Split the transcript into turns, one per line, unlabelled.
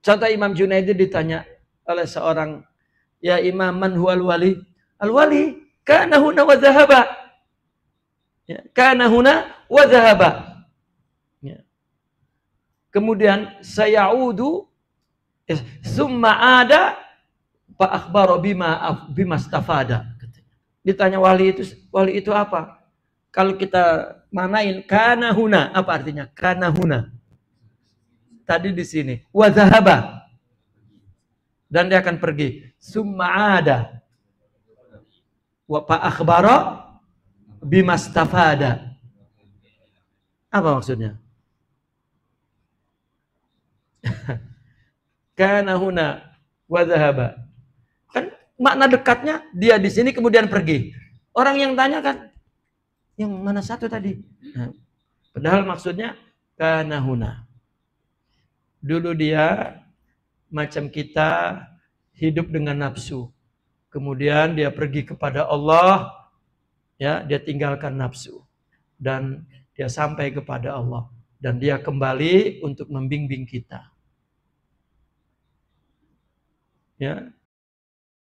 Contoh Imam Junaidi ditanya oleh seorang, ya Imam, man huwal wali? Al-wali kana huna wa dhahaba. Ya, kana huna wa dhahaba. Ya. Kemudian sayaudu summa ada fa akhbara bima stafada. Ditanya wali itu apa? Kalau kita manain kana huna, apa artinya? Kana huna. Tadi di sini wa dhahaba. Dan dia akan pergi. Summa ada wa fa akhbara bima stafada. Apa maksudnya? Kana huna wa dhahaba. Kan makna dekatnya dia di sini kemudian pergi. Orang yang tanya kan, yang mana satu tadi? Nah, padahal maksudnya kana huna. Dulu dia macam kita hidup dengan nafsu. Kemudian dia pergi kepada Allah, ya, dia tinggalkan nafsu dan dia sampai kepada Allah dan dia kembali untuk membimbing kita. Ya,